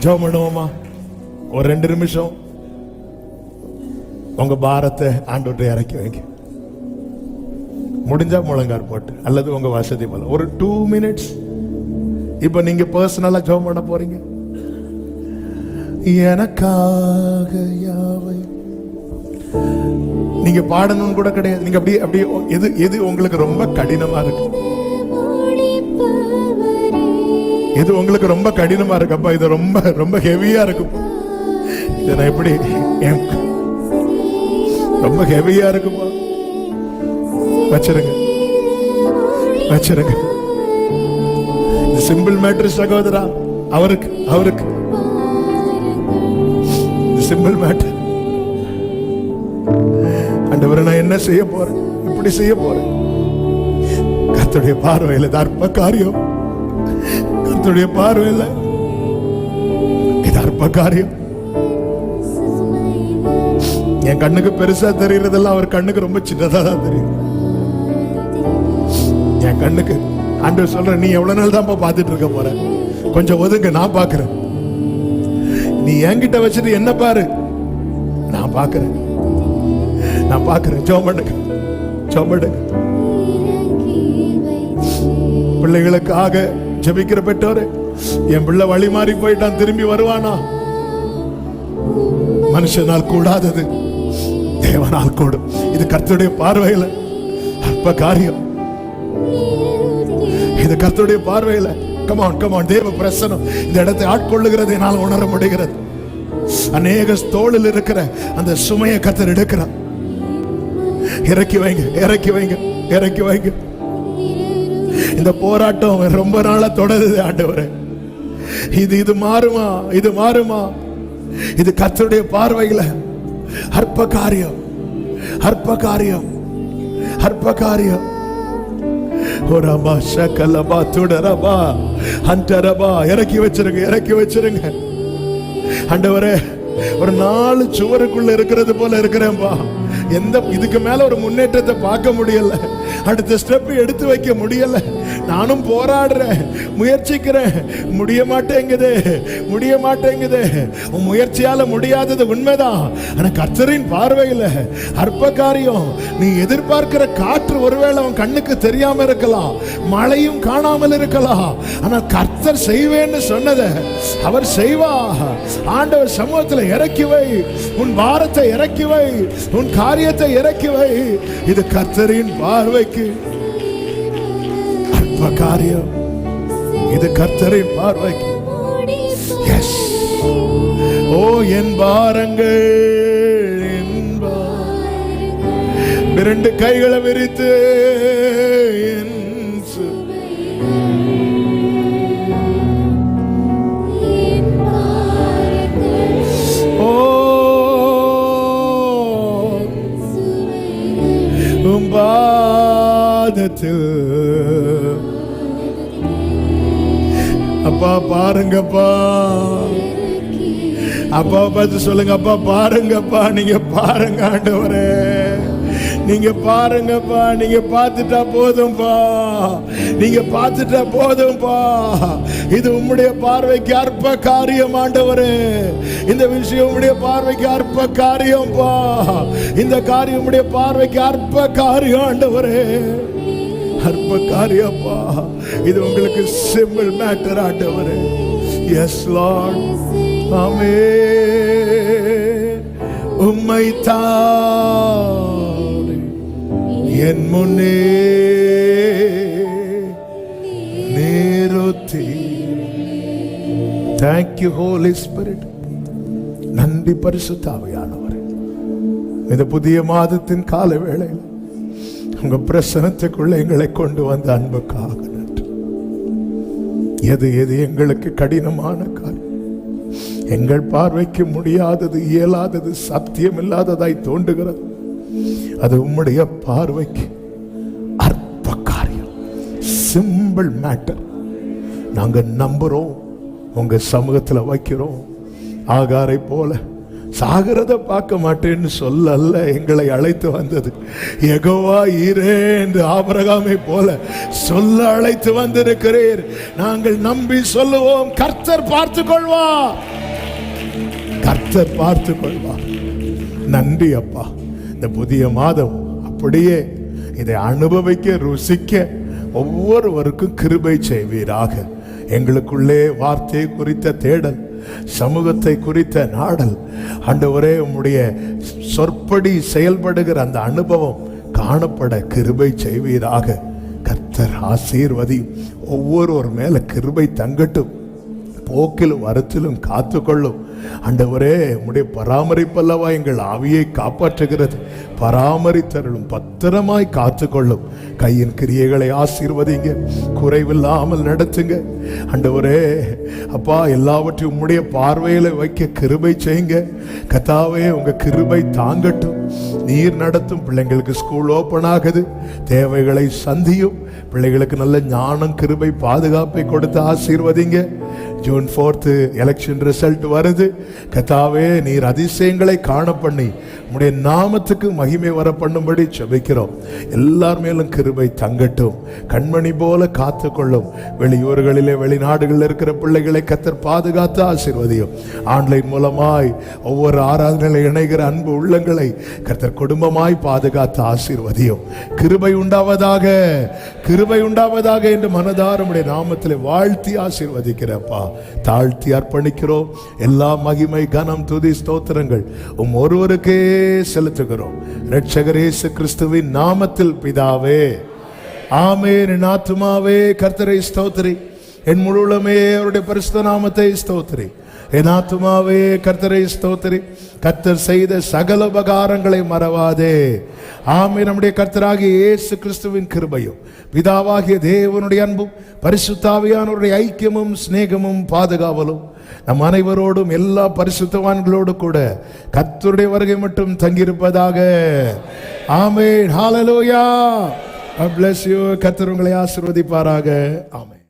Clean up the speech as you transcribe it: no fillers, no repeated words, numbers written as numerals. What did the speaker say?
ஜெபம் பண்ணுவோமா? ஒரு 2 நிமிஷம் உங்க பாரத்தை ஆண்டவர்கிட்ட இறக்கி வைங்க. முடிஞ்சா முழங்கார் போட்டு அல்லது உங்க வசதி போல ஒரு 2 மினிட்ஸ். இப்ப நீங்க பர்சனலா ஜெபம் பண்ண போறீங்க. எனக்காக யாவை நீங்க பாடணும்னு கூட கிடையாது. நீங்க அப்படியே அப்படியே எது உங்களுக்கு ரொம்ப கடினமா இருக்கு, எது உங்களுக்கு ரொம்ப கடினமா இருக்குப்பா, இது ரொம்ப ரொம்ப ஹெவியா இருக்கும், இதை நான் எப்படி ரொம்ப ஹெவியா இருக்குப்பா, வச்சிருங்க வச்சிருங்க. சிம்பிள் மேட்டர் சகோதரா, அவருக்கு சிம்பிள் மேட்டர். ஆண்டவரே, நான் என்ன செய்ய போறேன், இப்படி செய்ய போறேன். கர்த்தருடைய பார்வையில் இது அற்ப காரியம். கர்த்தருடைய பார்வையில் இது அற்ப காரியம். என் கண்ணுக்கு பெருசா தெரியறதெல்லாம் அவர் கண்ணுக்கு ரொம்ப சின்னதா தான் தெரியும். என் கண்ணுக்கு ஆண்டவர் சொல்ற, நீ எவ்வளவு நாள் தான் பார்த்துட்டு இருக்க போற, கொஞ்சம் ஒதுங்க, நான் பாக்குறேன். நீ என்கிட்ட வச்சுட்டு என்ன பாரு, நான் பாக்குறேன். ஜெபம் பண்ணுங்க. பிள்ளைகளுக்காக ஜெபிக்கிற பெற்றோரே, என் பிள்ளை வழி மாறி போயிட்டான், திரும்பி வருவானா? மனுஷனால் கூடாதது தேவனால் கூடும். இது கர்த்தருடைய பார்வையில் அற்ப காரியம். இது கர்த்தருடைய பார்வையில் கமான் தேவ பிரசனம் இந்த இடத்தை ஆட்கொள்ளுகிறது. என்னால் உணர முடிகிறது. அநேக தோளில் இருக்கிற அந்த சுமையை கர்த்தர் எடுக்கிறார். இறக்கி வைங்க. இந்த போராட்டம் ரொம்ப நாளா தொடருது ஆண்டவரே. இது மாறுமா? இது கர்த்தருடைய பார்வையில் அற்ப காரியம். இறக்கி வச்சிருங்க. ஆண்டவரே, ஒரு 4 சுவருக்குள்ள இருக்கிறது போல இருக்கிறேன்பா. இதுக்கு மேல ஒரு முன்னேற்றத்தை பார்க்க முடியல, அடுத்த ஸ்டெப் எடுத்து வைக்க முடியல. நானும் போராடுறேன், முயற்சிக்கிறேன், முடிய மாட்டேங்குது. உன் முயற்சியால முடியாதது உண்மைதான். ஆனா கர்த்தரின் பார்வையில் அற்ப காரியம். நீ எதிர்பார்க்கிற காற்று ஒருவேளை உன் கண்ணுக்கு தெரியாம இருக்கலாம், மழையும் காணாமல் இருக்கலாம். ஆனா கர்த்தர் செய்வேன்னு சொன்னதை அவர் செய்வா. ஆண்டவர் சமூகத்தில் இறக்கி வை, உன் பாரத்தை இறக்கி வை, உன் காரியத்தை இறக்கி வை. இது கர்த்தரின் பார்வைக்கு அற்ப காரியம். இது கர்த்தரின் பார்வைக்கு. எஸ். ஓ என் பாரங்கள், இரண்டு கைகளை விரித்து அப்பா பாருங்கப்பா, அப்பா பார்த்து சொல்லுங்க, அப்பா பாருங்கப்பா, நீங்க பாருங்க ஆண்டவரே, நீங்க பாருங்கப்பா, நீங்க பார்த்துட்டா போதும்பா. இது உம்முடைய பார்வைக்கு அற்ப காரியம் ஆண்டவரே. இந்த விஷயம் உம்முடைய பார்வைக்கு அற்ப காரியம்பா. இந்த காரியம் உம்முடைய பார்வைக்கு அற்ப காரியம் ஆண்டவரே, அற்ப காரியப்பா. இது உங்களுக்கு சிம்பிள் மேட்டர் ஆண்டவரே. Yes lord. ஆமென். உம்மை தாரே என் முன்னே நிறுத்தி. Thank you Holy Spirit. நன்றி பரிசுத்த ஆவியானவரே. இந்த புதிய மாதத்தின் கால வேளையில் உங்க பிரசனத்துக்குள்ள எங்களை கொண்டு வந்த அன்புக்காக நன்றி. எது எங்களுக்கு கடினமான காரியம், எங்கள் பார்வைக்கு முடியாதது, இயலாதது, சத்தியம் இல்லாததாய் தோன்றுகிறது, அது உம்முடைய பார்வைக்கு அற்ப காரியம், சிம்பிள் மேட்டர். நாங்க நம்புறோம், உங்க சமூகத்தில் வைக்கிறோம். ஆகாரை போல சாகிறத பார்க்க மாட்டேன்னு சொல்லல்ல எங்களை அழைத்து வந்தது. யெகோவா ஈரே என்று ஆபிரகாமை போல சொல்ல அழைத்து வந்திருக்கிறீர். நாங்கள் நம்பி சொல்லுவோம், கர்த்தர் பார்த்துக் கொள்வார், கர்த்தர் பார்த்துக் கொள்வார். நன்றி அப்பா. இந்த புதிய மாதம் அப்படியே இதை அனுபவிக்க ருசிக்க ஒவ்வொருவருக்கும் கிருபை செய்வீராக. எங்களுக்குள்ளே வார்த்தை குறித்த தேடல், சமூகத்தை குறித்த நாடல், ஆண்டவரே உம்முடைய சொற்படி செயல்படுகிற அந்த அனுபவம் காணப்பட கிருபை செய்வீராக. கர்த்தர் ஆசீர்வதியும். ஒவ்வொருவர் மேல கிருபை தங்கட்டும். போக்கிலும் வரத்திலும் காத்துக்கொள்ளும். ஆண்டவரே உம்முடைய பராமரிப்பல்லவா எங்கள் ஆவியை காப்பாற்றுகிறது. பராமரித்தருளும், பத்திரமாய் காத்துக்கொள்ளும். கையின் கிரியைகளை ஆசீர்வதிங்க, குறைவில்லாமல் நடத்துங்க. ஆண்டவரே அப்பா, எல்லாவற்றையும் உம்முடைய பார்வையில வைக்க கிருபை செய்யுங்க. கர்த்தாவே உங்க கிருபை தாங்கட்டும். நீர் நடத்தும். பிள்ளைங்களுக்கு ஸ்கூல் ஓபன் ஆகுது, தேவைகளை சந்தியும். பிள்ளைகளுக்கு நல்ல ஞானம், கிருபை, பாதுகாப்பை கொடுத்து ஆசீர்வதிங்க. ஜூன் 4 எலெக்ஷன் ரிசல்ட் வருது. கர்த்தாவே நீர் அதிசயங்களை காண பண்ணி உம்முடைய நாமத்துக்கு மகிமை வர பண்ணும்படி ஜெபிக்கிறோம். எல்லார் மேலும் கிருபை தங்கட்டும். கண்மணி போல காத்துக்கொள்ளும். வெளியூர்களிலே வெளிநாடுகளில் இருக்கிற பிள்ளைகளை கர்த்தர் பாதுகாத்து ஆசீர்வதியும். ஆன்லைன் மூலமாய் ஒவ்வொரு ஆராதனையில் இணைகிற அன்பு உள்ளங்களை கர்த்தர் குடும்பமாய் பாதுகாத்து ஆசீர்வதியும். கிருபை உண்டாவதாக, கிருபை உண்டாவதாக என்று மனதார உம்முடைய நாமத்திலே வாழ்த்தி ஆசீர்வதிக்கிறப்பா. தாழ்த்தி அர்ப்பணிக்கிறோம். எல்லா மகிமை, கனம், துதி, ஸ்தோத்திரங்கள் உம் ஒருவருக்கே செலுத்துகிறோம். இரட்சகர் இயேசு கிறிஸ்துவின் நாமத்தில் பிதாவே, ஆமென். என் ஆத்துமாவே கர்த்தரை ஸ்தோத்திரி, என் முழுவதுமே அவருடைய பரிசுத்த நாமத்தை ஸ்தோத்திரி. என் ஆத்துமாவே கர்த்தரை ஸ்தோத்திரி, கர்த்தர் செய்த சகல உபகாரங்களை மறவாதே. ஆமென். நம்முடைய கர்த்தராகிய இயேசு கிறிஸ்துவின் கிருபையும், பிதாவாகிய தேவனுடைய அன்பும், பரிசுத்த ஆவியானவருடைய ஐக்கியமும் சிநேகமும் பாதுகாவலும் நம் அனைவரோடும் எல்லா பரிசுத்தவான்களோடு கூட கர்த்தருடைய வருகை மட்டும் தங்கியிருப்பதாக. ஆமென். ஹல்லேலூயா. God bless you. கர்த்தர் உங்களை ஆசீர்வதிப்பாராக. ஆமென்.